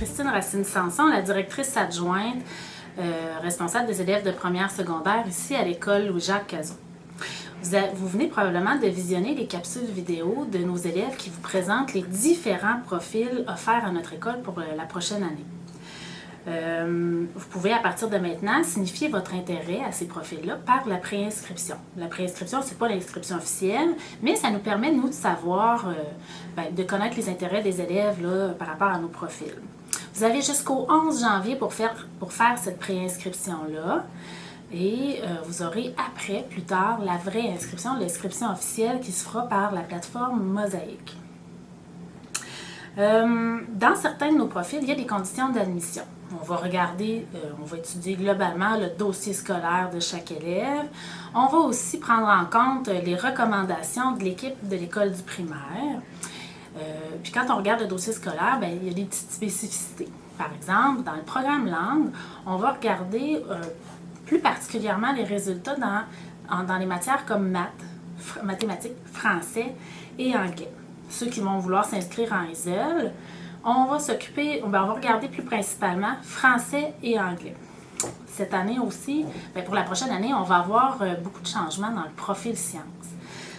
Christine Racine-Sanson, la directrice adjointe responsable des élèves de première secondaire ici à l'école Louis-Jacques Cazot. Vous venez probablement de visionner les capsules vidéo de nos élèves qui vous présentent les différents profils offerts à notre école pour la prochaine année. Vous pouvez à partir de maintenant signifier votre intérêt à ces profils-là par la préinscription. La préinscription, ce n'est pas l'inscription officielle, mais ça nous permet, nous, de savoir, de connaître les intérêts des élèves là, par rapport à nos profils. Vous avez jusqu'au 11 janvier pour faire cette préinscription-là. Et vous aurez après, plus tard, la vraie inscription, l'inscription officielle qui se fera par la plateforme Mosaïque. Dans certains de nos profils, il y a des conditions d'admission. On va regarder, on va étudier globalement le dossier scolaire de chaque élève. On va aussi prendre en compte les recommandations de l'équipe de l'école du primaire. Puis quand on regarde le dossier scolaire, bien, il y a des petites spécificités. Par exemple, dans le programme langue, on va regarder plus particulièrement les résultats dans les matières comme mathématiques, français et anglais. Ceux qui vont vouloir s'inscrire en ISEL, on va regarder plus principalement français et anglais. Cette année aussi, pour la prochaine année, on va avoir beaucoup de changements dans le profil sciences.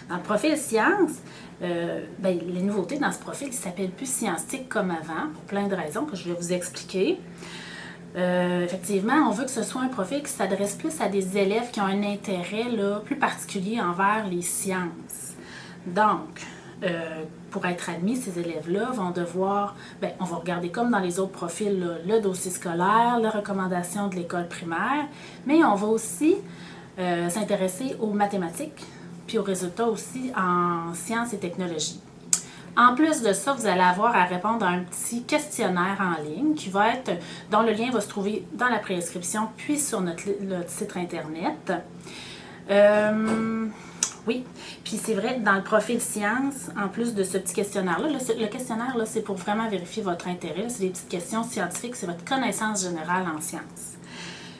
Dans le profil sciences, les nouveautés dans ce profil, il ne s'appelle plus scientifique comme avant, pour plein de raisons que je vais vous expliquer. Effectivement, on veut que ce soit un profil qui s'adresse plus à des élèves qui ont un intérêt là, plus particulier envers les sciences. Donc, pour être admis, ces élèves-là vont devoir, on va regarder comme dans les autres profils, là, le dossier scolaire, les recommandations de l'école primaire, mais on va aussi s'intéresser aux mathématiques, puis aux résultats aussi en sciences et technologies. En plus de ça, vous allez avoir à répondre à un petit questionnaire en ligne dont le lien va se trouver dans la préinscription puis sur notre site internet. Oui, puis c'est vrai, dans le profil sciences, en plus de ce petit questionnaire-là, le questionnaire, là, c'est pour vraiment vérifier votre intérêt. C'est des petites questions scientifiques, c'est votre connaissance générale en sciences.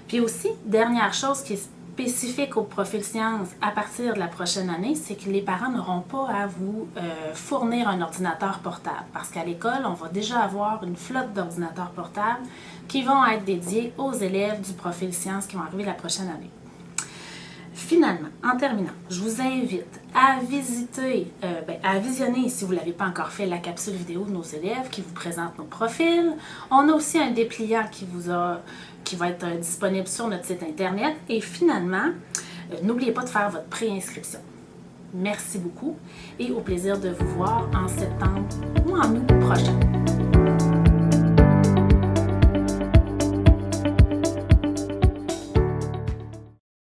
Puis aussi, dernière chose qui est spécifique au profil sciences à partir de la prochaine année, c'est que les parents n'auront pas à vous fournir un ordinateur portable. Parce qu'à l'école, on va déjà avoir une flotte d'ordinateurs portables qui vont être dédiés aux élèves du profil sciences qui vont arriver la prochaine année. Finalement, en terminant, je vous invite à à visionner, si vous ne l'avez pas encore fait, la capsule vidéo de nos élèves qui vous présente nos profils. On a aussi un dépliant qui va être disponible sur notre site internet. Et finalement, n'oubliez pas de faire votre préinscription. Merci beaucoup et au plaisir de vous voir en septembre ou en août prochain.